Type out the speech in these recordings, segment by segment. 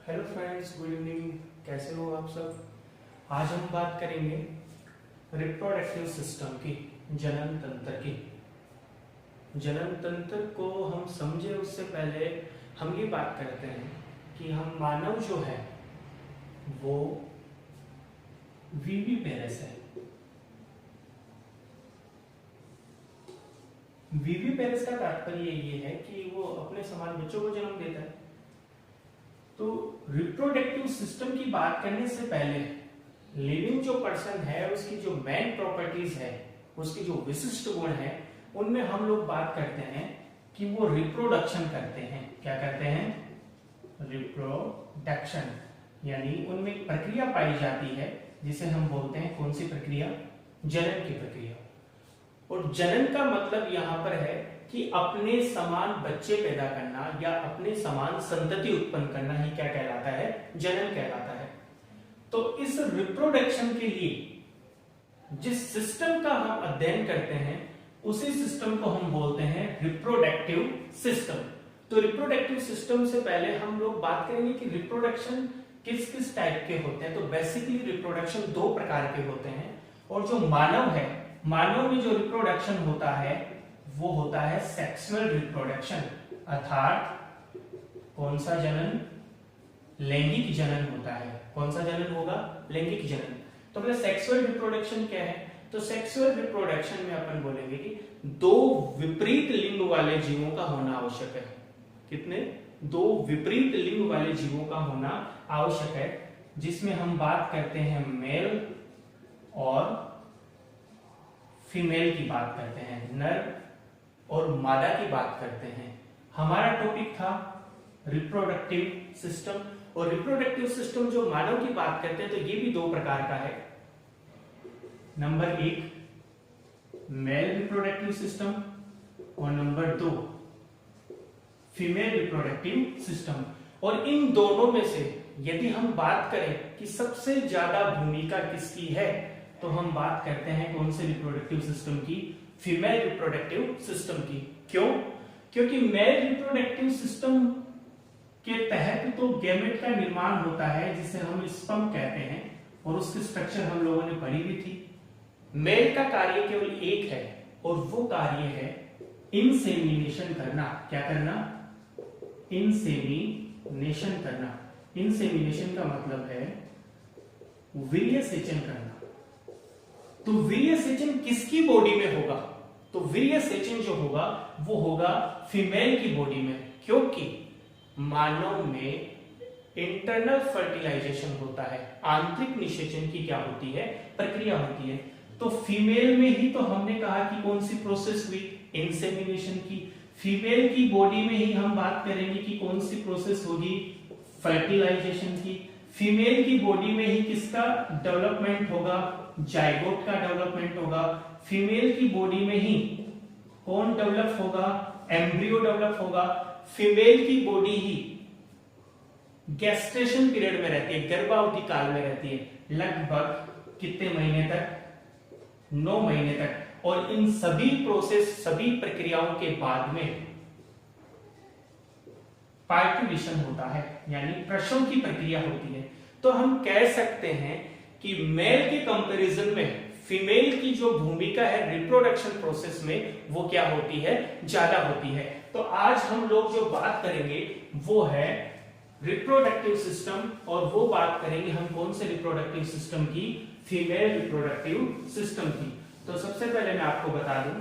Hello friends, good evening. कैसे हो आप सब। आज हम बात करेंगे रिप्रोडक्टिव सिस्टम की, जनन तंत्र की। जनन तंत्र को हम समझे उससे पहले हम ये बात करते हैं कि हम मानव जो है वो विविपेरस है। विविपेरस का तात्पर्य ये है कि वो अपने समान बच्चों को जन्म देता है। तो रिप्रोडक्टिव सिस्टम की बात करने से पहले लिविंग जो पर्सन है उसकी जो मेन प्रॉपर्टीज है, उसकी जो विशिष्ट गुण है, उनमें हम लोग बात करते हैं कि वो रिप्रोडक्शन करते हैं। क्या करते हैं? रिप्रोडक्शन, यानी उनमें एक प्रक्रिया पाई जाती है जिसे हम बोलते हैं, कौन सी प्रक्रिया? जनन की प्रक्रिया। और जनन का मतलब यहां पर है कि अपने समान बच्चे पैदा करना या अपने समान संतति उत्पन्न करना ही क्या कहलाता है? जनन कहलाता है। तो इस रिप्रोडक्शन के लिए जिस सिस्टम का हम अध्ययन करते हैं उसी सिस्टम को हम बोलते हैं रिप्रोडक्टिव सिस्टम। तो रिप्रोडक्टिव सिस्टम से पहले हम लोग बात करेंगे कि रिप्रोडक्शन किस किस टाइप के होते हैं। तो बेसिकली रिप्रोडक्शन दो प्रकार के होते हैं, और जो मानव है, मानव में जो रिप्रोडक्शन होता है वो होता है सेक्सुअल रिप्रोडक्शन, अर्थात कौन सा जनन? लैंगिक जनन होता है। कौन सा जनन होगा? लैंगिक जनन। तो पहले सेक्सुअल रिप्रोडक्शन क्या है? तो सेक्सुअल रिप्रोडक्शन में अपन बोलेंगे कि दो विपरीत लिंग वाले जीवों का होना आवश्यक है। कितने? दो विपरीत लिंग वाले जीवों का होना आवश्यक है, जिसमें हम बात करते हैं मेल और फीमेल की बात करते हैं, नर और मादा की बात करते हैं। हमारा टॉपिक था रिप्रोडक्टिव सिस्टम, और रिप्रोडक्टिव सिस्टम जो मानव की बात करते हैं तो ये भी दो प्रकार का है। नंबर एक मेल रिप्रोडक्टिव सिस्टम और नंबर दो फीमेल रिप्रोडक्टिव सिस्टम। और इन दोनों में से यदि हम बात करें कि सबसे ज्यादा भूमिका किसकी है, तो हम बात करते हैं कौन से रिप्रोडक्टिव सिस्टम की? फीमेल रिप्रोडक्टिव सिस्टम की। क्यों? क्योंकि मेल रिप्रोडक्टिव सिस्टम के तहत तो गैमेट का निर्माण होता है जिसे हम स्पर्म कहते हैं, और उसकी स्ट्रक्चर हम लोगों ने पढ़ी भी थी। मेल का कार्य केवल एक है, और वो कार्य है इंसेमिनेशन करना। क्या करना? इंसेमिनेशन करना। इंसेमिनेशन का मतलब है वीर्य सेचन करना। तो वीर्य सेचन किसकी बॉडी में होगा? तो वीर्य सेचन जो होगा वो होगा फीमेल की बॉडी में, क्योंकि मानव में इंटरनल फर्टिलाइजेशन होता है, आंतरिक निषेचन की क्या होती है? प्रक्रिया होती है। तो फीमेल में ही तो हमने कहा कि कौन सी प्रोसेस हुई? इंसेमिनेशन की। फीमेल की बॉडी में ही हम बात करेंगे कि कौन सी प्रोसेस होगी? फर्टिलाइजेशन की। फीमेल की बॉडी में ही किसका डेवलपमेंट होगा? जाइगोट का डेवलपमेंट होगा। फीमेल की बॉडी में ही कौन डेवलप होगा? एम्ब्रियो डेवलप होगा। फीमेल की बॉडी ही गेस्टेशन पीरियड में रहती है, गर्भावधि काल में रहती है, लगभग कितने महीने तक? 9 महीने तक। और इन सभी प्रोसेस, सभी प्रक्रियाओं के बाद में पार्टुलेशन होता है, यानी प्रसव की प्रक्रिया होती है। तो हम कह सकते हैं कि मेल के कंपैरिजन में फीमेल की जो भूमिका है रिप्रोडक्शन प्रोसेस में वो क्या होती है? ज्यादा होती है। तो आज हम लोग जो बात करेंगे वो है रिप्रोडक्टिव सिस्टम, और वो बात करेंगे हम कौन से रिप्रोडक्टिव सिस्टम की? फीमेल रिप्रोडक्टिव सिस्टम की। तो सबसे पहले मैं आपको बता दूं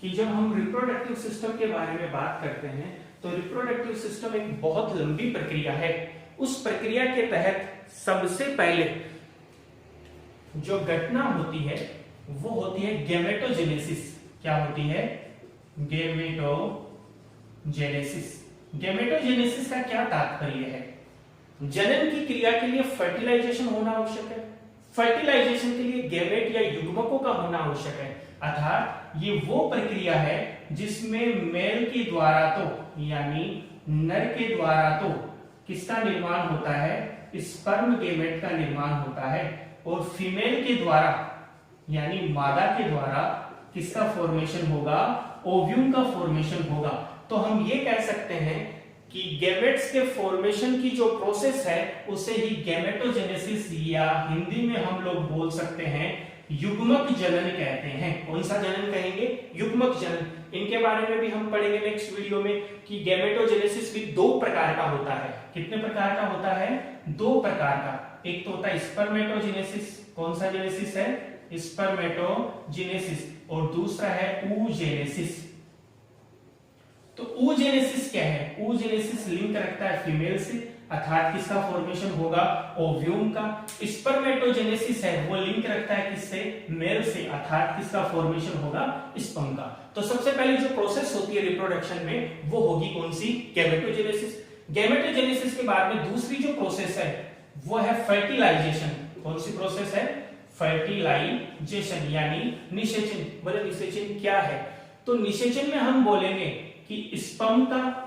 कि जब हम रिप्रोडक्टिव सिस्टम के बारे में बात करते हैं तो रिप्रोडक्टिव सिस्टम एक बहुत लंबी प्रक्रिया है। उस प्रक्रिया के तहत सबसे पहले जो घटना होती है वो होती है गैमेटोजेनेसिस। क्या होती है? गैमेटोजेनेसिस। गैमेटोजेनेसिस का क्या तात्पर्य है? जनन की क्रिया के लिए फर्टिलाइजेशन होना आवश्यक है। फर्टिलाइजेशन के लिए गैमेट या युग्मकों का होना आवश्यक है। अर्थात ये वो प्रक्रिया है जिसमें मेल के द्वारा तो, यानी नर के द्वारा तो किसका निर्माण होता है? स्पर्म गैमेट का निर्माण होता है, और फीमेल के द्वारा यानी मादा के द्वारा किसका फॉर्मेशन होगा? ओव्यूम का फॉर्मेशन होगा। तो हम ये कह सकते हैं कि गैमेट्स के फॉर्मेशन की जो प्रोसेस है उसे ही गैमेटोजेनेसिस या हिंदी में हम लोग बोल सकते हैं युग्मक जनन कहते हैं। कौन सा जनन कहेंगे? युग्मक जनन। इनके बारे में भी हम पढ़ेंगे नेक्स्ट वीडियो में कि गैमेटोजेनेसिस भी दो प्रकार का होता है। कितने प्रकार का होता है? दो प्रकार का। एक तो होता है स्पर्मेटोजेनेसिस। कौन सा जेनेसिस है? स्पर्मेटोजेनेसिस। और दूसरा है oogenesis। तो oogenesis क्या है? oogenesis लिंक रखता है फीमेल से, अर्थात किसका फॉर्मेशन होगा? ओव्यूम का। स्पर्मेटोजेनेसिस है वो लिंक रखता है किससे? मेल से, अर्थात किसका फॉर्मेशन होगा? स्पर्म का। तो सबसे पहले जो प्रोसेस होती है रिप्रोडक्शन में वो होगी कौन सी? गैमेटोजेनेसिस। गैमेटोजेनेसिस के बाद में दूसरी जो प्रोसेस है वो है फर्टिलाइजेशन। कौन सी प्रोसेस है? फर्टिलाइजेशन यानी निषेचन। बोले निषेचन क्या है? तो निषेचन में हम बोलेंगे कि स्पर्म का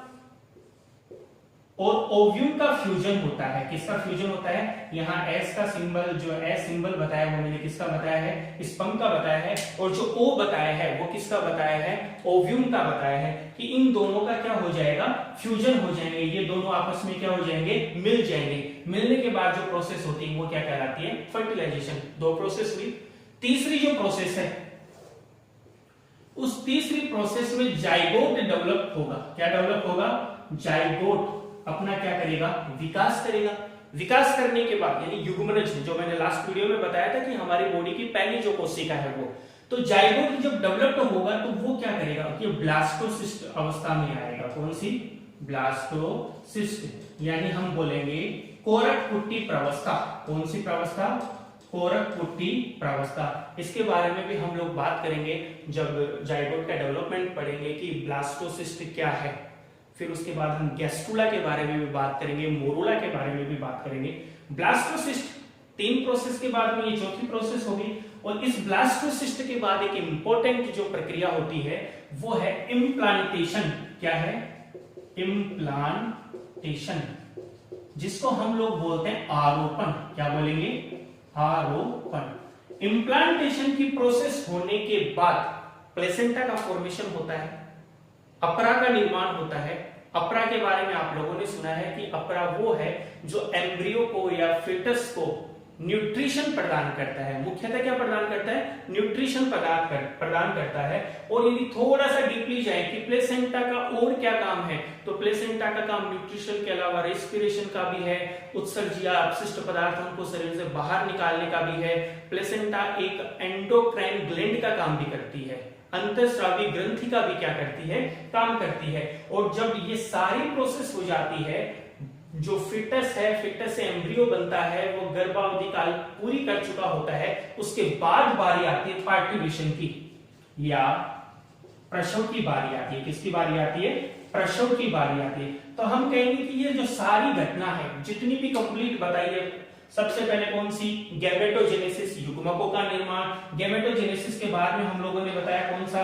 और ओव्यूम का फ्यूजन होता है। किसका फ्यूजन होता है? यहाँ एस का सिंबल, जो एस सिंबल बताया वो मैंने किसका बताया है? स्पर्म का बताया है। और जो ओ बताया है वो किसका बताया है? ओव्यूम का बताया है कि इन दोनों का क्या हो जाएगा? फ्यूजन हो जाएंगे। ये दोनों आपस में क्या हो जाएंगे? मिल जाएंगे। मिलने के बाद जो प्रोसेस होती है वो क्या कहलाती है? फर्टिलाइजेशन। दो प्रोसेस हुई। तीसरी जो प्रोसेस है उस तीसरी प्रोसेस में जाइगोट डेवलप होगा। क्या डेवलप होगा? जाइगोट अपना क्या करेगा? विकास करेगा। विकास करने के बाद यानी युग्मनज, जो मैंने लास्ट वीडियो में बताया था कि हमारी बॉडी की पहली जो कोशिका है वो, तो जाइगोट जब डेवलप्ड होगा तो वो क्या करेगा कि ब्लास्टोसिस्ट अवस्था में आएगा। कौन सी? ब्लास्टोसिस्ट यानी हम बोलेंगे कोरक पुट्टी प्रावस्था। कौन सी प्रावस्था? कोरक पुट्टी प्रावस्था। इसके बारे में भी हम लोग बात करेंगे जब जाइगोट का डेवलपमेंट पढ़ेंगे कि ब्लास्टोसिस्ट क्या है। फिर उसके बाद हम गैस्ट्रुला के बारे में भी बात करेंगे, मोरुला के बारे में भी बात करेंगे। ब्लास्टोसिस्ट तीन प्रोसेस के बाद में ये चौथी प्रोसेस होगी। और इस ब्लास्टोसिस्ट के बाद एक इंपॉर्टेंट जो प्रक्रिया होती है वो है इम्प्लांटेशन। क्या है? इम्प्लांटेशन, जिसको हम लोग बोलते हैं आरोपण। क्या बोलेंगे? आरोपण। इम्प्लांटेशन की प्रोसेस होने के बाद प्लेसेंटा का फॉर्मेशन होता है, अपरा का निर्माण होता है। अपरा के बारे में आप लोगों ने सुना है कि अपरा वो है जो एम्ब्रियो को या फिटस को न्यूट्रिशन प्रदान करता है। मुख्यतः क्या प्रदान करता है? न्यूट्रिशन प्रदान करता है। और यदि थोड़ा सा डीपली जाए कि प्लेसेंटा का और क्या काम है, तो प्लेसेंटा का काम न्यूट्रिशन के अलावा रेस्पिरेशन का भी है, उत्सर्जित अपशिष्ट पदार्थों को शरीर से बाहर निकालने का भी है। प्लेसेंटा एक एंडोक्राइन ग्लैंड का काम भी करती है, अंतःस्रावी ग्रंथि का भी क्या करती है? काम करती है। और जब ये सारी प्रोसेस हो जाती है, जो फिटस है, फिटस से एम्ब्रियो बनता है, वो गर्भावधि काल पूरी कर चुका होता है, उसके बाद बारी आती है पार्ट्यूलेशन की या प्रसव की बारी आती है। किसकी बारी आती है? प्रसव की बारी आती है। तो हम कहेंगे कि ये जो सारी घटना है जितनी भी कंप्लीट बताई है, सबसे पहले कौन सी? गैमेटोजेनेसिस, युग्मकों का निर्माण। गैमेटोजेनेसिस के बाद में हम लोगों ने बताया कौन सा?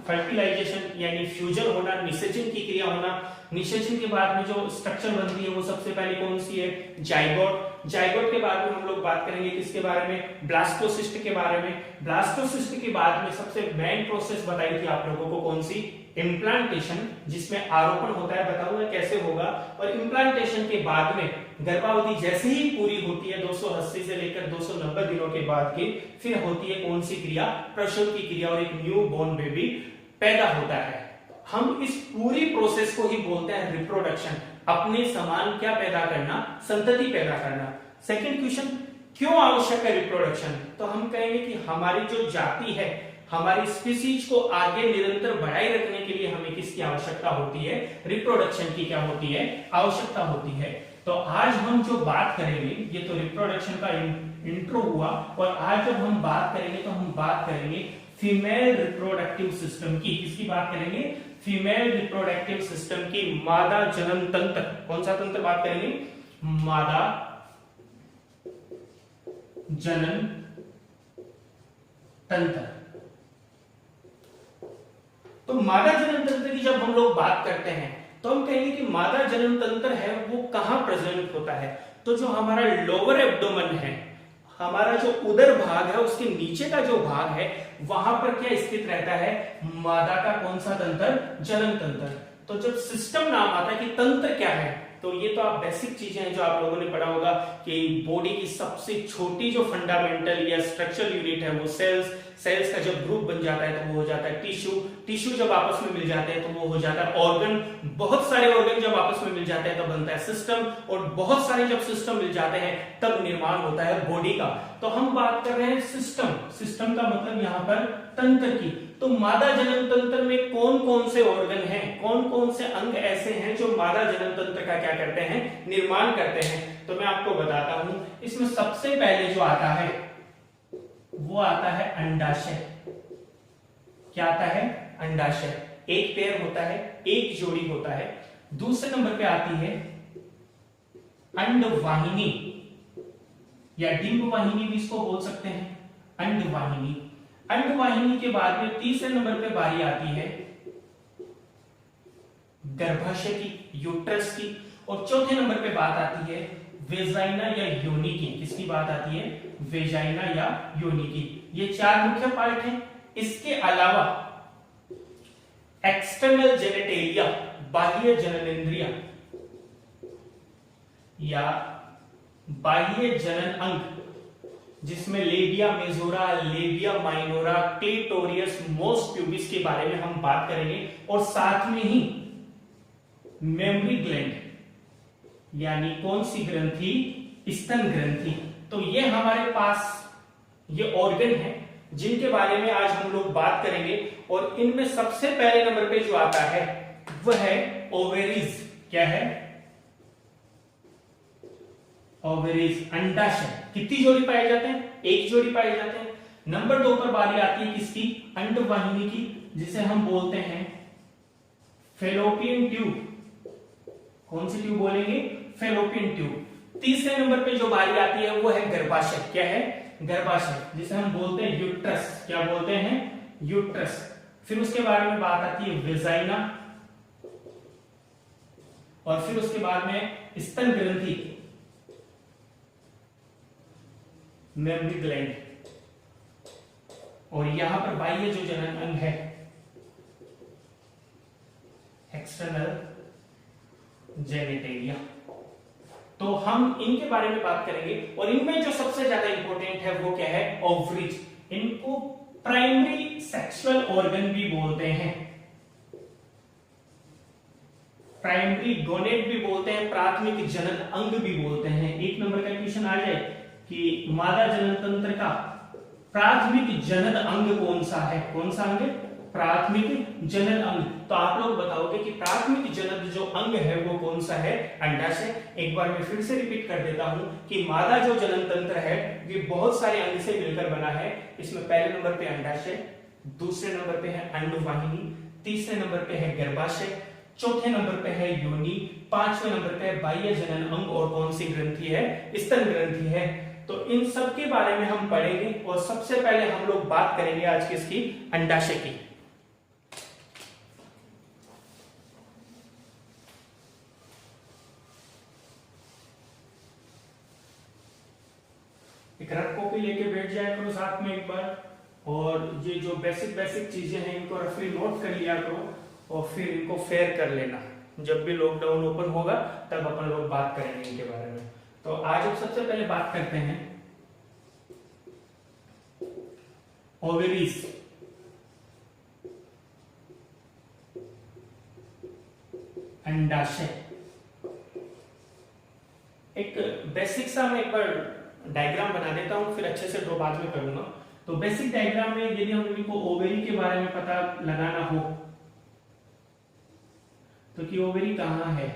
फर्टिलाइजेशन यानी फ्यूजन होना, निषेचन की क्रिया होना। निषेचन के बाद में जो स्ट्रक्चर बनती है वो सबसे पहले कौन सी है? जाइगोट। जाइगोट के बाद में हम लोग बात करेंगे किसके बारे में? ब्लास्टोसिस्ट के बारे में। ब्लास्टोसिस्ट के बाद में सबसे मेन प्रोसेस बताई थी आप लोगों को कौन सी? इम्प्लांटेशन, जिसमें आरोपण होता है, बताऊंगा कैसे होगा। और इम्प्लांटेशन के बाद में गर्भावधि जैसे ही पूरी होती है 280 से लेकर 290 दिनों के बाद की, फिर होती है कौन सी क्रिया? प्रसव की क्रिया, और एक न्यू बॉर्न बेबी पैदा होता है। हम इस पूरी प्रोसेस को ही बोलते हैं रिप्रोडक्शन। अपने समान क्या पैदा करना? संतति पैदा करना। सेकंड क्वेश्चन, क्यों आवश्यक है रिप्रोडक्शन? तो हम कहेंगे कि हमारी जो जाति है, हमारी स्पीसीज को आगे निरंतर बढ़ाए रखने के लिए हमें किसकी आवश्यकता होती है? रिप्रोडक्शन की क्या होती है? आवश्यकता होती है। तो आज हम जो बात करेंगे, ये तो रिप्रोडक्शन का इंट्रो हुआ, और आज जब हम बात करेंगे तो हम बात करेंगे फीमेल रिप्रोडक्टिव सिस्टम की। किसकी बात करेंगे? फीमेल रिप्रोडक्टिव सिस्टम की, मादा जनन तंत्र। कौन सा तंत्र बात करेंगे? मादा जनन तंत्र। तो मादा जनन तंत्र की जब हम लोग बात करते हैं तो हम कहेंगे कि मादा जनन तंत्र है वो कहां प्रेजेंट होता है? तो जो हमारा लोअर एब्डोमेन है, हमारा जो उदर भाग है, उसके नीचे का जो भाग है, वहां पर क्या स्थित रहता है? मादा का कौन सा तंत्र? जनन तंत्र। तो जब सिस्टम नाम आता है कि तंत्र क्या है, तो ये तो आप बेसिक चीजें हैं जो आप लोगों ने पढ़ा होगा कि बॉडी की सबसे छोटी जो फंडामेंटल या स्ट्रक्चरल यूनिट है वो सेल्स, सेल्स का जब ग्रुप बन जाता है तो वो हो जाता है टिश्यू, टिश्यू जब आपस में मिल जाते हैं तो वो हो जाता है ऑर्गन, बहुत सारे ऑर्गन जब आपस में मिल जाते हैं तब बनता है सिस्टम, और बहुत सारे जब सिस्टम मिल जाते हैं तब निर्माण होता है बॉडी का। तो हम बात कर रहे हैं सिस्टम, सिस्टम का मतलब यहाँ पर तंत्र की। तो मादा जनन तंत्र में कौन कौन से ऑर्गन हैं, कौन कौन से अंग ऐसे हैं जो मादा जनन तंत्र का क्या करते हैं, निर्माण करते हैं। तो मैं आपको बताता हूं, इसमें सबसे पहले जो आता है वो आता है अंडाशय। क्या आता है? अंडाशय। एक पेयर होता है, एक जोड़ी होता है। दूसरे नंबर पे आती है अंडवाहिनी या डिंब वाहिनी भी इसको बोल सकते हैं, अंडवाहिनी। अंडवाहिनी के बाद में तीसरे नंबर पे बारी आती है गर्भाशय की, यूट्रस की, और चौथे नंबर पे बात आती है वेजाइना या योनि की। किसकी बात आती है? वेजाइना या योनि की। ये चार मुख्य पार्ट हैं। इसके अलावा एक्सटर्नल जेनेटेरिया, बाह्य जननेंद्रिया या बाह्य जनन अंग, जिसमें labia majora, labia minora, clitoris, mons pubis के बारे में हम बात करेंगे, और साथ में ही मेमरी ग्लैंड, यानी कौन सी ग्रंथि? स्तन ग्रंथि। तो ये हमारे पास ये ऑर्गन है जिनके बारे में आज हम लोग बात करेंगे, और इनमें सबसे पहले नंबर पे जो आता है वह है ओवेरीज। क्या है? ओवेरीज, अंडाशय। कितनी जोड़ी पाए जाते हैं? एक जोड़ी पाए जाते हैं। नंबर 2 पर बारी आती है किसकी? अंडवाहिनी की, जिसे हम बोलते हैं फेलोपियन ट्यूब। कौन सी ट्यूब बोलेंगे? Fallopian tube. तीसरे नंबर पे जो बारी आती है वो है गर्भाशय। क्या है? गर्भाशय, जिसे हम बोलते हैं यूट्रस। क्या बोलते हैं? यूट्रस। फिर उसके बारे में बात आती है वेजाइना, और फिर उसके बाद में स्तन ग्रंथि, मेमरी ग्लैंड, और यहां पर बाह्य जो जनन अंग है एक्सटर्नल जेनेटेरिया। तो हम इनके बारे में बात करेंगे, और इनमें जो सबसे ज्यादा इंपॉर्टेंट है वो क्या है? ओवरीज। इनको प्राइमरी सेक्सुअल ऑर्गन भी बोलते हैं, प्राइमरी गोनेड भी बोलते हैं, प्राथमिक जनन अंग भी बोलते हैं। एक नंबर का क्वेश्चन आ जाए कि मादा जनन तंत्र का प्राथमिक जनन अंग कौन सा है? कौन सा अंग? प्राथमिक जनन अंग। तो आप लोग बताओगे कि प्राथमिक जनन जो अंग है वो कौन सा है? अंडाशय। एक बार मैं फिर से रिपीट कर देता हूं कि मादा जो जनन तंत्र है ये बहुत सारे अंग से मिलकर बना है। इसमें पहले नंबर पे अंडाशय, दूसरे नंबर पे है अंडवाहिनी, तीसरे नंबर पे है गर्भाशय, चौथे नंबर पे है योनि, पांचवें नंबर पे है बाह्य जनन अंग, और कौन सी ग्रंथि है? स्तन ग्रंथि है। तो इन सब के बारे में हम पढ़ेंगे, और सबसे पहले हम लोग बात करेंगे आज किसकी? अंडाशय की। एक रफ कॉपी लेके बैठ जाया करो साथ में एक बार, और ये जो बेसिक बेसिक चीजें हैं इनको रफली नोट कर लिया करो, और फिर इनको फेयर कर लेना। जब भी लॉकडाउन ओपन होगा तब अपन लोग बात करेंगे इनके बारे में। तो आज हम सबसे पहले बात करते हैं ओवेरीज। अंडाशय। एक बेसिक सा मैं एक बार डायग्राम बना देता हूं, फिर अच्छे से ड्रॉ बाद में करूंगा। तो बेसिक डायग्राम में यदि हम इनको ओवेरी के बारे में पता लगाना हो तो कि ओवेरी कहाँ है,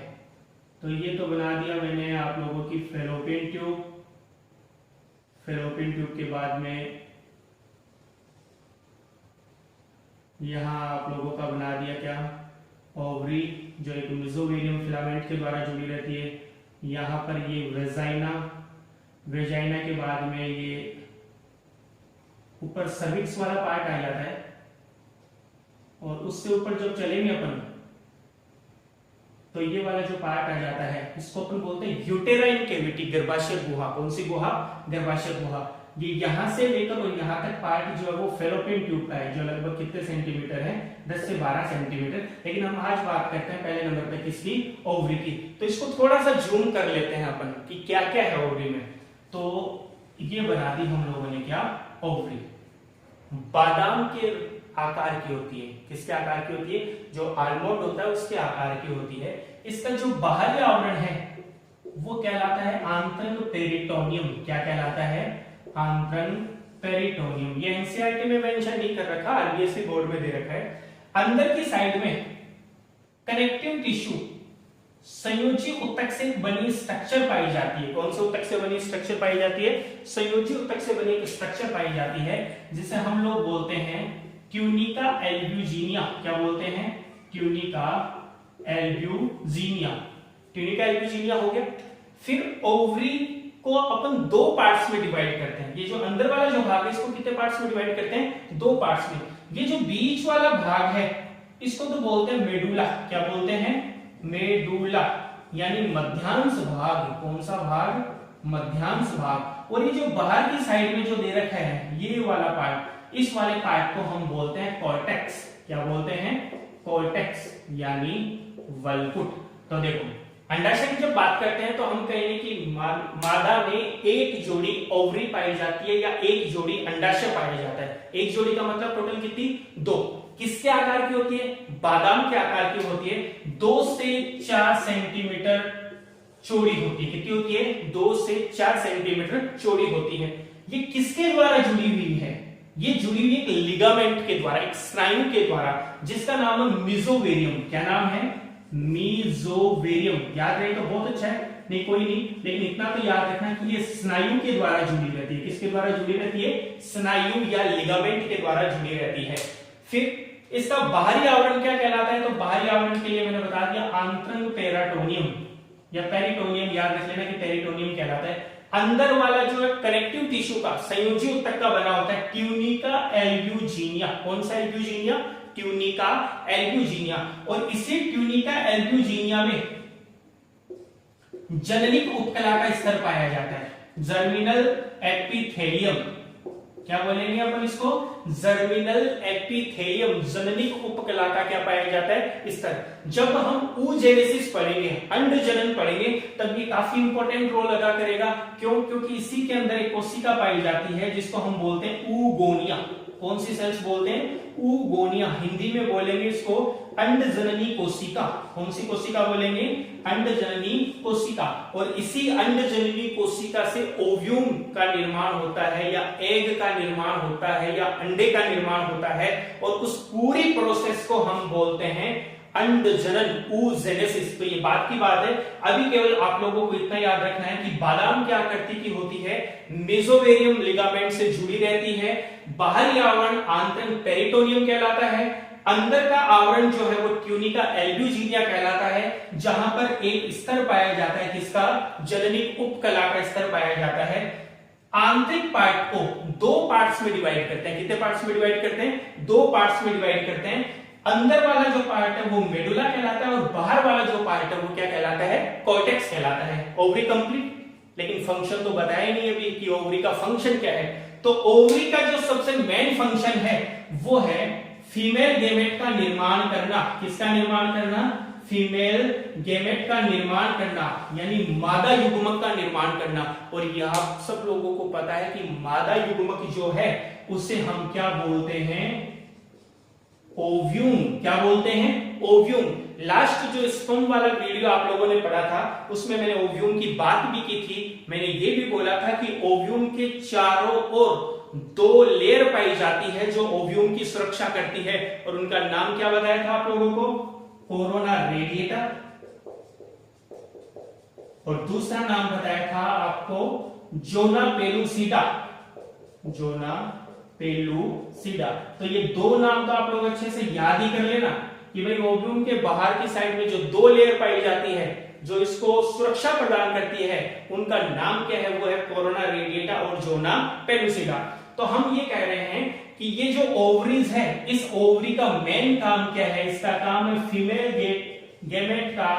तो ये तो बना दिया मैंने आप लोगों की फेलोपियन ट्यूब। फेलोपियन ट्यूब के बाद में यहां आप लोगों का बना दिया क्या? ओवरी, जो एक मेसोवेरियम फिलामेंट के द्वारा जुड़ी रहती है। यहां पर ये वेजाइना, वेजाइना के बाद में ये ऊपर सर्विक्स वाला पार्ट आ जाता है, और उससे ऊपर जब चलेंगे अपन तो ये वाला जो पार्ट आ जाता है इसको अपन बोलते हैं यूटेराइन कैविटी, गर्भाशय गुहा। कौन सी गुहा? गर्भाशय गुहा। ये यहां से लेकर और यहां तक पार्ट जो है वो फेलोपियन ट्यूब का है, जो लगभग कितने सेंटीमीटर है, 10 से 12 सेंटीमीटर। लेकिन हम आज बात करते हैं पहले नंबर पे किसकी, ओवरी की। तो इसको थोड़ा सा जूम कर लेते हैं अपन कि क्या क्या है ओवरी में। तो ये बना दी हम लोगों ने क्या, ओवरी। बादाम के आकार की होती है, किसके आकार की होती है, जो आलमंड होता है उसके आकार की होती है। इसका जो बाहरी आवरण है वो कहलाता है आंतरंग पेरिटोनियम। क्या कहलाता है, आंतरंग पेरिटोनियम। ये एनसीईआरटी में मेंशन नहीं कर रखा, आरबीएसई बोर्ड में दे रखा है। अंदर की साइड में कनेक्टिव टिश्यू संयोजी ऊतक से बनी स्ट्रक्चर पाई जाती है। कौन से ऊतक से बनी स्ट्रक्चर पाई जाती है, संयोजी ऊतक से बनी स्ट्रक्चर पाई जाती है, जिसे हम लोग बोलते हैं ट्यूनिका एल्ब्यूजिनिया। क्या बोलते हैं, ट्यूनिका एल्ब्यूजिनिया। ट्यूनिका एल्ब्यूजिनिया हो गया। फिर ओवरी को अपन दो पार्ट्स में डिवाइड करते हैं। ये जो अंदर वाला जो भाग है इसको कितने पार्ट्स में डिवाइड करते हैं, दो पार्ट्स में। ये जो बीच वाला भाग है इसको तो बोलते हैं मेडुला। क्या बोलते हैं, मेडुला, यानी मध्यांश भाग। कौन सा भाग, मध्यांश भाग। और ये जो बाहर की साइड में जो दे रखा है ये वाला पार्ट, इस वाले पार्ट को हम बोलते हैं कॉर्टेक्स। क्या बोलते हैं, कॉर्टेक्स, यानी वल्कुट। तो देखो अंडाशय की जब बात करते हैं तो हम कहेंगे कि मादा में एक जोड़ी ओवरी पाई जाती है या एक जोड़ी अंडाशय पाया जाता है। एक जोड़ी का मतलब टोटल कितनी, दो। किसके आकार की होती है, बादाम के आकार की होती है। 2 से 4 सेंटीमीटर चौड़ी होती है। कितनी होती है, 2 से 4 सेंटीमीटर चौड़ी होती है। ये किसके द्वारा जुड़ी हुई है, ये जुड़ी हुई एक लिगामेंट के द्वारा, एक स्नायु के द्वारा, जिसका नाम है मीजोवेरियम। क्या नाम है, मीजोवेरियम। याद रहे तो बहुत अच्छा है, नहीं कोई नहीं, लेकिन इतना तो याद रखना कि ये स्नायु के द्वारा जुड़ी रहती है। किसके द्वारा जुड़ी रहती है, स्नायु या लिगामेंट के द्वारा जुड़ी रहती है। फिर इसका बाहरी आवरण क्या कहलाता है, तो बाहरी आवरण के लिए मैंने बता दिया आंतरंग पेराटोनियम या पेरिटोनियम। याद रख लेना कि पेरिटोनियम कहलाता है। अंदर वाला जो है कनेक्टिव टिश्यू का, संयोजी ऊतक का बना होता है ट्यूनिका एल्ब्यूजिनिया। कौन सा एल्ब्यूजिनिया, ट्यूनिका एल्ब्यूजिनिया। और इसी ट्यूनिका एल्ब्यूजिनिया में जननिक उपकला का स्तर पाया जाता है, जर्मिनल एपिथेलियम। क्या बोलेंगे अपन इसको, जर्मिनल एपिथेलियम, जननिक उपकला का क्या पाया जाता है, स्तर। जब हम oogenesis पढ़ेंगे, अंड जनन पढ़ेंगे, तब ये काफी इंपॉर्टेंट रोल अदा करेगा। क्यों, क्योंकि इसी के अंदर एक कोशिका पाई जाती है जिसको हम बोलते हैं ऊगोनिया। कौन सी सेल्स बोलते हैं, ऊगोनिया। हिंदी में बोलेंगे इसको अंड जननी कोशिका। कौन सी कोशिका बोलेंगे, अंड जननी कोशिका। और इसी अंड जननी कोशिका से ओव्यूम का निर्माण होता है या एग का निर्माण होता है या अंडे का निर्माण होता है। और उस पूरी प्रोसेस को हम बोलते हैं अंड जनन, oogenesis। तो ये बात की बात है। अभी केवल आप लोगों को इतना याद रखना है कि बादाम क्या आकृति की होती है, मेसोवेरियम लिगामेंट से जुड़ी रहती है। बाहरी आवरण आंतरंग पेरिटोनियम कहलाता है। अंदर का आवरण जो है वो ट्यूनिका एल्ब्यूजिनिया कहलाता है, जहां पर एक स्तर पाया जाता है, किसका, जननिक उपकला का स्तर पाया जाता है। आंतरिक पार्ट को दो पार्ट्स में डिवाइड करते हैं। कितने पार्ट्स में डिवाइड करते हैं, दो पार्ट्स में डिवाइड करते हैं। अंदर वाला जो पार्ट है वो मेडुला कहलाता है और बाहर वाला जो पार्ट है वो क्या कहलाता है, कॉर्टेक्स कहलाता है। Ovary complete. लेकिन फंक्शन तो बताया नहीं अभी कि ओवरी का फंक्शन क्या है। तो ओवरी का जो सबसे मेन फंक्शन है वो है फीमेल गेमेट का निर्माण करना। किसका निर्माण करना, फीमेल गेमेट का निर्माण करना, यानी मादा युग्मक का निर्माण करना। और यह आप सब लोगों को पता है कि मादा युग्मक जो है उसे हम क्या बोलते हैं, ओव्यूम। क्या बोलते हैं, ओव्यूम। लास्ट जो स्पर्म वाला वीडियो आप लोगों ने पढ़ा था उसमें मैंने ओव्यूम की बात भी की थी। मैंने ये भी बोला था कि ओव्यूम के चारों ओर 2 लेयर पाई जाती है जो ओव्यूम की सुरक्षा करती है। और उनका नाम क्या बताया था आप लोगों को, कोरोना रेडिएटा। और दूसरा नाम बताया था आपको जोना पेलुसिडा। Zona pellucida. तो ये 2 नाम तो आप लोग अच्छे से याद ही कर लेना कि भाई ओव्यूम के बाहर की साइड में जो 2 लेयर पाई जाती है जो इसको सुरक्षा प्रदान करती है, उनका नाम क्या है, वो है कोरोना रेडिएटा और जोना पेलुसिडा। तो हम ये कह रहे हैं कि ये जो ओवरीज है, इस ओवरी का मेन काम क्या है, इसका काम है फीमेल गेमेट का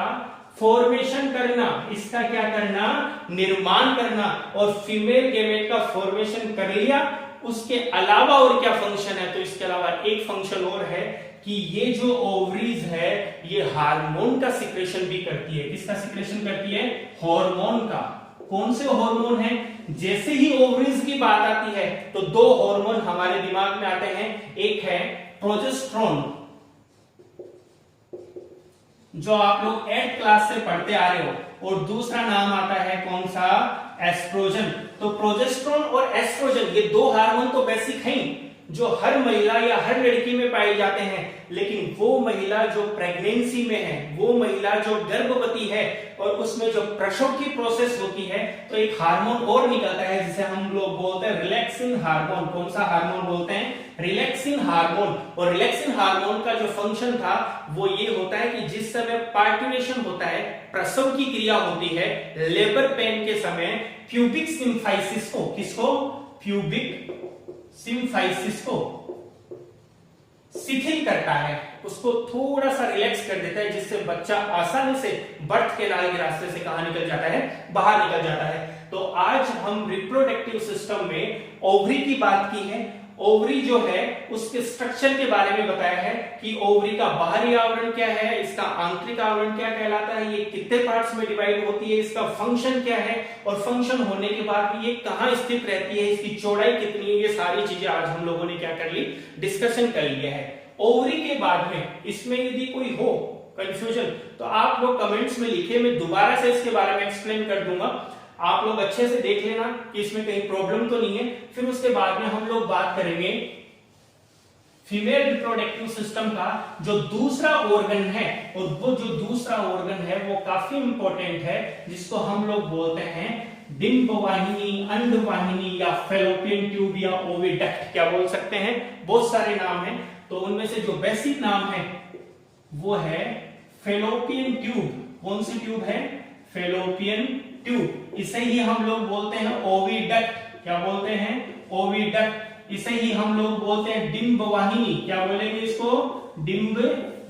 फॉर्मेशन करना, इसका क्या करना, निर्माण करना। और फीमेल गैमेट का फॉर्मेशन कर लिया, उसके अलावा और क्या फंक्शन है, तो इसके अलावा एक फंक्शन और है कि ये जो ओवरीज है ये हार्मोन का सिक्रेशन भी करती है। किसका सिक्रेशन करती है, हार्मोन का। कौन से हार्मोन है, जैसे ही ओवरीज की बात आती है तो दो हार्मोन हमारे दिमाग में आते हैं, एक है प्रोजेस्टेरोन, जो आप लोग 8th क्लास से पढ़ते आ रहे हो, और दूसरा नाम आता है कौन सा, एस्ट्रोजन। तो प्रोजेस्टेरोन और एस्ट्रोजन ये दो हार्मोन तो बेसिक हैं जो हर महिला या हर लड़की में पाए जाते हैं, लेकिन वो महिला जो प्रेगनेंसी में है, वो महिला जो गर्भवती है और उसमें जो प्रसव की प्रोसेस होती है, तो एक हार्मोन और निकलता है जिसे हम लोग बोलते हैं रिलैक्सिन हार्मोन। कौन सा हार्मोन बोलते हैं, रिलैक्सिन हार्मोन। और रिलैक्सिन हार्मोन का जो फंक्शन था वो ये होता है कि जिस समय पार्टुलेशन होता है, प्रसव की क्रिया होती है, लेबर पेन के समय प्यूबिक सिम्फाइसिस को, किसको, प्यूबिक सिम्फाइसिस को शिथिल करता है, उसको थोड़ा सा रिलैक्स कर देता है, जिससे बच्चा आसानी से बर्थ के नाल के रास्ते से कहां निकल जाता है, बाहर निकल जाता है। तो आज हम रिप्रोडक्टिव सिस्टम में ओवरी की बात की है। ओवरी जो है उसके स्ट्रक्चर के बारे में बताया है कि ओवरी का बाहरी आवरण क्या है, इसका आंतरिक आवरण क्या कहलाता है, ये कितने पार्ट्स में डिवाइड होती है, इसका फंक्शन क्या है, और फंक्शन होने के बाद भी ये कहां स्थित रहती है, इसकी चौड़ाई कितनी है, ये सारी चीजें आज हम लोगों ने क्या कर ली, डिस्कशन कर लिया है। ओवरी के बाद में इसमें यदि कोई हो कंफ्यूजन तो आप लोग कमेंट्स में लिखे, मैं दोबारा से इसके बारे में एक्सप्लेन कर दूंगा, आप लोग अच्छे से देख लेना कि इसमें कहीं प्रॉब्लम तो नहीं है। फिर उसके बाद में हम लोग बात करेंगे फीमेल रिप्रोडक्टिव सिस्टम का जो दूसरा ऑर्गन है, और वो जो दूसरा ऑर्गन है वो काफी इंपॉर्टेंट है, जिसको हम लोग बोलते हैं डिंब वाहिनी, अंडवाहिनी, या फैलोपियन ट्यूब, या ओविडक्ट, क्या बोल सकते हैं, बहुत सारे नाम हैं। तो उनमें से जो बेसिक नाम है वो है फैलोपियन ट्यूब। कौन सी ट्यूब है, फैलोपियन ट्यूब। इसे ही हम लोग बोलते हैं ओविडक्ट, क्या बोलते हैं, ओविडक्ट। इसे ही हम लोग बोलते हैं डिंब वाहिनी, क्या बोलेंगे इसको, डिंब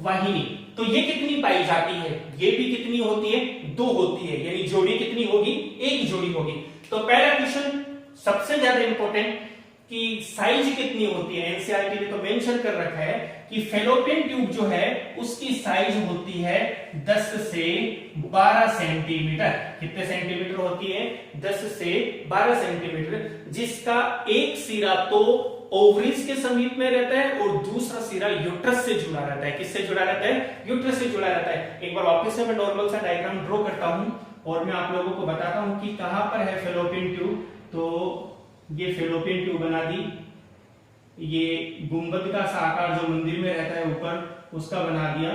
वाहिनी। तो ये कितनी पाई जाती है, ये भी कितनी होती है, दो होती है, यानी जोड़ी कितनी होगी, एक जोड़ी होगी। तो पहला क्वेश्चन सबसे ज्यादा इंपॉर्टेंट कि साइज कितनी होती है, एनसीईआरटी ने तो मेंशन कर रखा है कि फैलोपियन ट्यूब जो है उसकी साइज होती है 10 से 12 सेंटीमीटर। कितने सेंटीमीटर होती है, 10 से 12 सेंटीमीटर, जिसका एक सिरा तो ओवरीज के समीप में रहता है और दूसरा सिरा यूट्रस से जुड़ा रहता है। किससे जुड़ा रहता है, यूट्रस से जुड़ा रहता है। एक बार वापस से मैं नॉर्मल सा डायग्राम ड्रॉ करता हूं और मैं आप लोगों को बताता हूं कि कहां पर है फैलोपियन ट्यूब। तो ये फैलोपियन ट्यूब बना दी, ये गुंबद का सा आकार जो मंदिर में रहता है ऊपर उसका बना दिया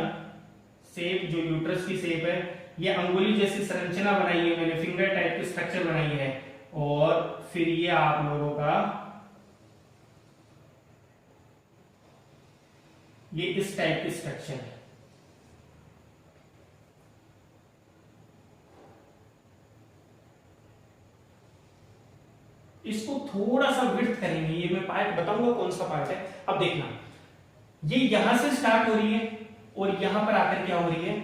शेप, जो यूट्रस की शेप है। ये अंगुली जैसी संरचना बनाई है मैंने, फिंगर टाइप की स्ट्रक्चर बनाई है। और फिर ये आप लोगों का ये इस टाइप की स्ट्रक्चर है। इसको थोड़ा सा विड्थ करेंगे, ये मैं पार्ट बताऊंगा कौन सा पार्ट है। अब देखना, ये यहां से स्टार्ट हो रही है और यहां पर आकर क्या हो रही है,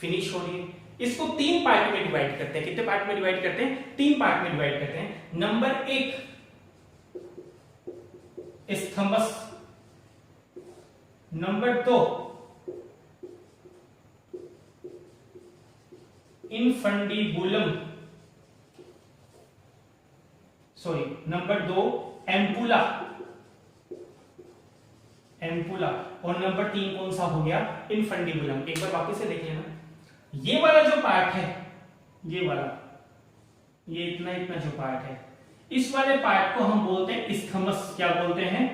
फिनिश हो रही है। इसको 3 पार्ट में डिवाइड करते हैं। कितने पार्ट में डिवाइड करते हैं, 3 पार्ट में डिवाइड करते हैं। Number 1 isthmus, number 2 infundibulum, sorry number 2 ampulla, ampulla, और नंबर 3 कौन सा हो गया, इनफंडिबुलम। एक बार वापस से देख लेना, ये वाला जो पार्ट है, ये वाला, ये इतना इतना जो पार्ट है, इस वाले पार्ट को हम बोलते हैं स्थमस। क्या बोलते हैं,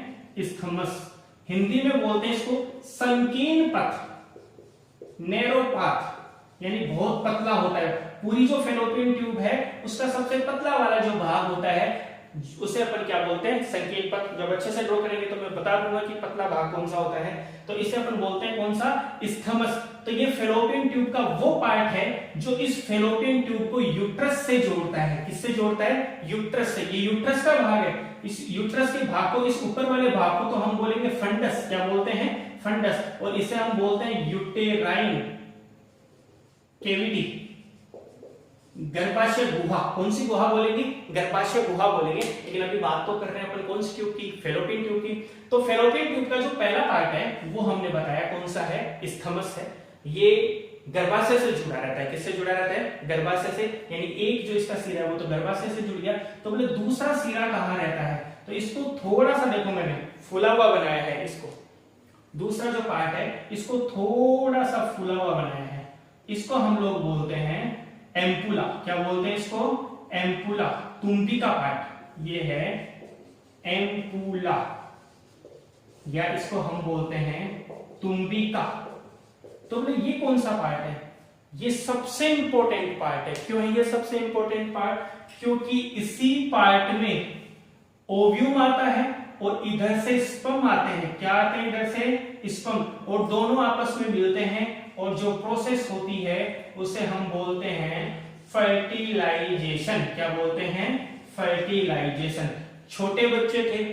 स्थमस। हिंदी में बोलते हैं इसको संकीर्ण पथ, नैरो पाथ, यानी बहुत पतला होता है। पूरी जो फैलोपियन ट्यूब है उसका सबसे पतला वाला जो भाग होता है उसे अपन क्या बोलते हैं, संकीर्ण पथ। जब अच्छे से ड्रॉ करेंगे तो मैं बता दूंगा कि पतला भाग कौन सा होता है। तो इसे अपन बोलते हैं कौन सा, स्थमस। तो ये फैलोपियन ट्यूब का वो पार्ट है जो इस फैलोपियन ट्यूब को यूट्रस से जोड़ता है। किससे जोड़ता है, यूट्रस से। ये यूट्रस का भाग है। इस यूट्रस के भाग को, इस ऊपर वाले भाग को तो हम बोलेंगे फंडस। क्या बोलते हैं, फंडस। और इसे हम बोलते हैं यूटेराइन कैविटी। गर्भाशय गुहा। कौन सी गुहा बोलेंगे? गर्भाशय गुहा बोलेंगे। लेकिन अभी बात तो कर रहे हैं अपन कौन सी ट्यूब की? फैलोपियन ट्यूब की। तो फैलोपियन ट्यूब का जो पहला पार्ट है वो हमने बताया कौन सा है? इस्थमस है। ये गर्भाशय से जुड़ा रहता है। किससे जुड़ा रहता है? गर्भाशय से। यानी एक जो इसका सिरा है वो तो गर्भाशय से जुड़ गया। तो बोले दूसरा सिरा कहाँ रहता है? तो इसको थोड़ा सा देखो मैंने फूला हुआ बनाया है। इसको दूसरा जो पार्ट है इसको थोड़ा सा फूला हुआ बनाया है। इसको हम लोग बोलते हैं एम्पुला। क्या बोलते हैं इसको? एम्पुला। तुम्बी का पार्ट ये है एम्पुला, या इसको हम बोलते हैं तुम्बिका। तो बोले ये कौन सा पार्ट है? ये सबसे इंपॉर्टेंट पार्ट है। क्यों है ये सबसे इंपॉर्टेंट पार्ट? क्योंकि इसी पार्ट में ओव्यूम आता है और इधर से स्पर्म आते हैं। क्या आते हैं? इधर से स्पर्म, और दोनों आपस में मिलते हैं और जो प्रोसेस होती है उसे हम बोलते हैं फर्टिलाइजेशन। क्या बोलते हैं? फर्टिलाइजेशन। छोटे बच्चे थे,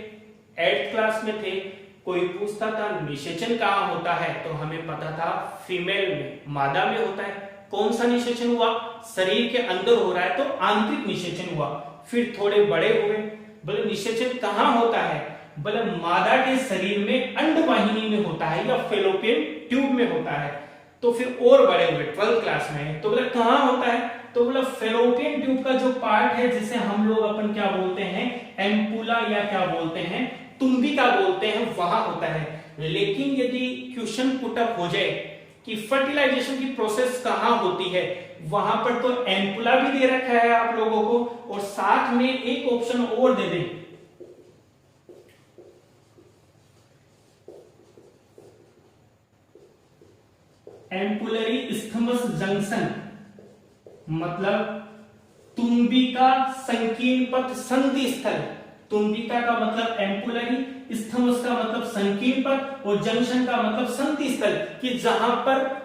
8th क्लास में थे, कोई पूछता था निषेचन कहाँ होता है? तो हमें पता था फीमेल में, मादा में होता है। कौन सा निषेचन हुआ? शरीर के अंदर हो रहा है तो आंतरिक निषेचन हुआ। फिर थोड़े बड़े हुए, बोले निषेचन कहाँ होता है? बोले मादा के शरीर में अंडवाहिनी में होता है या फेलोपियन ट्यूब में होता है। तो फिर और बड़े हुए 12th क्लास में, तो बोले कहाँ होता है? तो बोले फेलोपियन ट्यूब का जो पार्ट है जिसे हम लोग अपन क्या बोलते हैं? एम्पुला, या क्या बोलते हैं? तुम्बिका बोलते हैं, वहां होता है। लेकिन यदि क्वेश्चन पुटअप हो जाए कि फर्टिलाइजेशन की प्रोसेस कहां होती है, वहां पर तो एम्पुला भी दे रखा है आप लोगों को, और साथ में एक ऑप्शन और दे दें, एम्पुलरी इस्थमस जंक्शन, मतलब तुम्बिका संकीर्ण पथ संधि स्थल। तुम्बिका का मतलब एम्पुलरी, इस्थमस का मतलब संकीर्ण पथ, और जंक्शन का मतलब संधि स्थल, कि जहां पर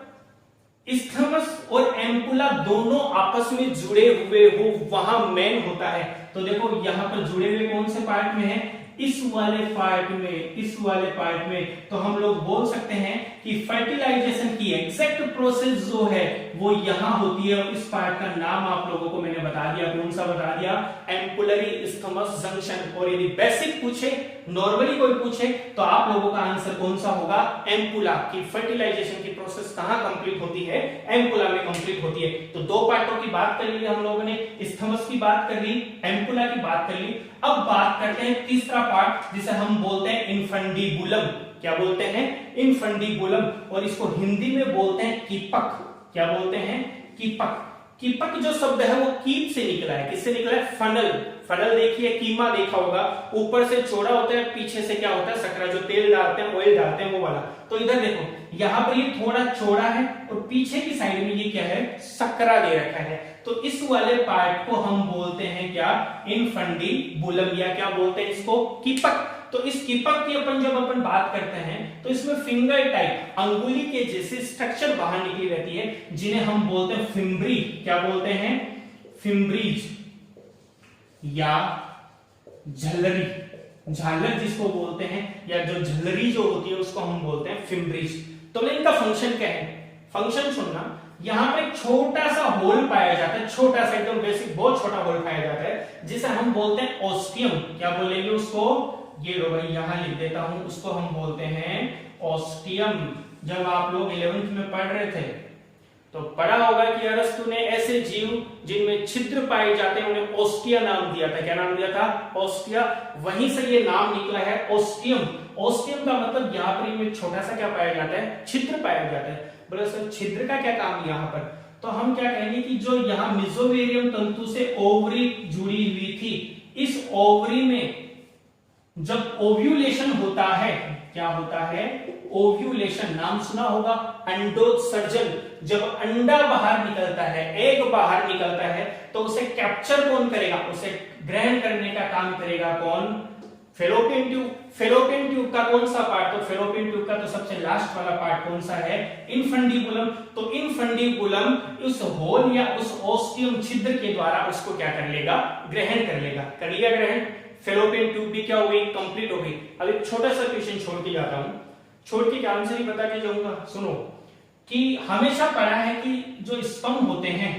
इस्थमस और एम्पुला दोनों आपस में जुड़े हुए हो वहां मेन होता है। तो देखो यहां पर जुड़े हुए कौन से पार्ट में है? इस वाले पार्ट में, इस वाले पार्ट में। तो हम लोग बोल सकते हैं कि फर्टिलाइजेशन की एग्जैक्ट प्रोसेस जो है वो यहां होती है। और इस पार्ट का नाम आप लोगों को मैंने बता दिया, कौन सा बता दिया? Ampullary isthmus junction. और यदि बेसिक पूछे, नॉर्मली कोई पूछे, तो आप लोगों का आंसर कौन सा होगा? एम्पुला। की फर्टिलाइजेशन की प्रोसेस कहां कंप्लीट होती है? एम्पुला में कंप्लीट होती है। तो दो पार्टों की बात कर ली हम लोगों ने, इस्थमस की बात कर ली, एम्पुला की बात कर ली। अब बात करते हैं तीसरा पार्ट जिसे हम बोलते हैं इनफंडीबुलम। क्या बोलते हैं? इनफंडीबुलम। और इसको हिंदी में बोलते हैं कीपक। क्या बोलते हैं? कीपक। कीपक जो शब्द है वो कीप से निकला है। किससे निकला है? फनल। फनल देखिए, कीमा देखा होगा, ऊपर से चौड़ा होता है, पीछे से क्या होता है? सकरा, जो तेल डालते हैं, ऑयल डालते हैं, वो वाला। तो इधर देखो, यहां पर ये थोड़ा चौड़ा है और पीछे की साइड में ये क्या है? सकरा दे रखा है। तो इस वाले पार्ट को हम बोलते हैं क्या? इनफंडीबुलम, या क्या बोलते हैं इसको? कीपक। तो इस कीपक की जब अपन बात करते हैं तो इसमें फिंगर टाइप, अंगुली के जैसे स्ट्रक्चर बाहर निकली रहती है, जिन्हें हम बोलते हैं फिम्ब्री। क्या बोलते हैं? फिम्ब्रीज, या झल्लरी, झालर जिसको बोलते हैं, या जो झल्लरी जो होती है उसको हम बोलते हैं फिम्ब्रीज। तो इनका फंक्शन क्या है? फंक्शन सुनना, यहां पे एक छोटा सा होल पाया जाता है, छोटा सा एकदम बेसिक, बहुत छोटा होल पाया जाता है, जिसे हम बोलते हैं ऑस्टियम। क्या बोलेंगे उसको? ये लो भाई, यहां लिख देता हूं, उसको हम बोलते हैं ऑस्टियम। जब आप लोग 11th में पढ़ रहे थे तो पढ़ा होगा कि अरस्तु ने ऐसे जीव जिनमें छिद्र पाए जाते हैं उन्हें ऑस्टिया नाम दिया था। क्या नाम दिया था? ऑस्टिया। वहीं से ये नाम निकला है ऑस्टियम। ऑस्टियम का मतलब यहाँ पर इनमें छोटा सा क्या पाया जाता है? छिद्र पाया जाता है। बोले सर छिद्र का क्या काम यहाँ पर? तो हम क्या कहेंगे कि जो यहाँ मेसोवेरियम तंतु से ओवरी जुड़ी हुई थी, इस ओवरी में जब ओव्यूलेशन होता है, क्या होता है? ओव्यूलेशन। नाम सुना होगा, अंडोत्सर्जन। जब अंडा बाहर निकलता है, एग बाहर निकलता है, तो उसे कैप्चर कौन करेगा? उसे ग्रहण करने का काम करेगा कौन? Fallopian tube. फेलोपियन ट्यूब का कौन सा पार्ट? तो फेलोपियन ट्यूब का तो सबसे लास्ट वाला पार्ट कौन सा है? इनफंडीबुलम। तो इनफंडीबुलम उस होल या उस ऑस्टियम छिद्र के द्वारा उसको क्या कर लेगा? ग्रहण कर लेगा। कर लिया ग्रहण। फेलोपियन ट्यूब भी क्या हो गई? कंप्लीट हो गई। अब एक छोटा सा क्वेश्चन छोड़ के जाता हूं, छोड़ के आंसर ही बता के जाऊंगा। सुनो कि हमेशा पढ़ा है कि जो स्पर्म होते हैं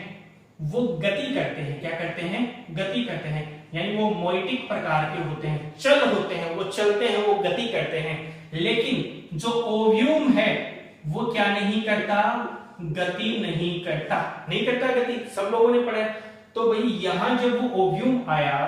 वो गति करते हैं। क्या करते हैं? गति करते हैं, यानी वो मोइटिक प्रकार के होते हैं, चल होते हैं, वो चलते हैं, वो गति करते हैं। लेकिन जो ओव्यूम है वो क्या नहीं करता? गति नहीं करता, नहीं करता गति। सब लोगों ने पढ़ा है। तो भाई यहां जब वो ओव्यूम आया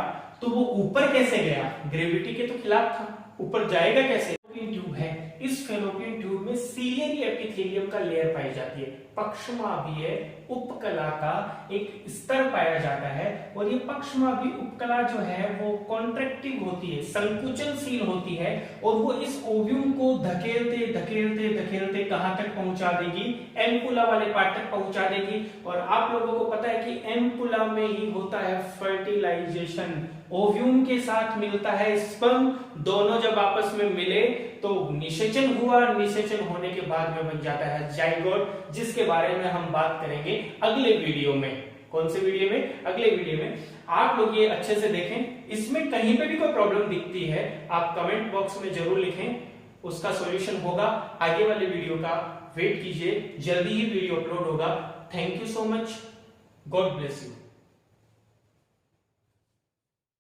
तो वो ऊपर कैसे गया? ग्रेविटी के तो खिलाफ था, ऊपर जाएगा कैसे? ट्यूब है, इस फेलोपियन ट्यूब में सीलियरी एपिथेलियम का लेयर पाई जाती है। पक्षमाभीय उपकला का एक स्तर पाया जाता है, और ये पक्षमाभीय उपकला जो है वो कॉन्ट्रैक्टिव होती है, संकुचनशील होती है, और वो इस ओव्यूम को धकेलते धकेलते धकेलते कहां तक पहुंचा देगी? एम्पुला वाले पार्ट तक पहुंचा देगी। और आप लोगों को पता है कि एम्पुला में ही होता है फर्टिलाइजेशन। ओव्यूम के साथ मिलता है स्पर्म, दोनों जब आपस में मिले तो निषेचन हुआ, निषेचन होने के बाद में बन जाता है जाइगोट, जिसके बारे में हम बात करेंगे अगले वीडियो में। कौन से वीडियो में? अगले वीडियो में। आप लोग ये अच्छे से देखें, इसमें कहीं पे भी कोई प्रॉब्लम दिखती है आप कमेंट बॉक्स में जरूर लिखें, उसका सॉल्यूशन होगा। आगे वाले वीडियो का वेट कीजिए, जल्दी ही वीडियो अपलोड होगा। Thank you so much, God bless you.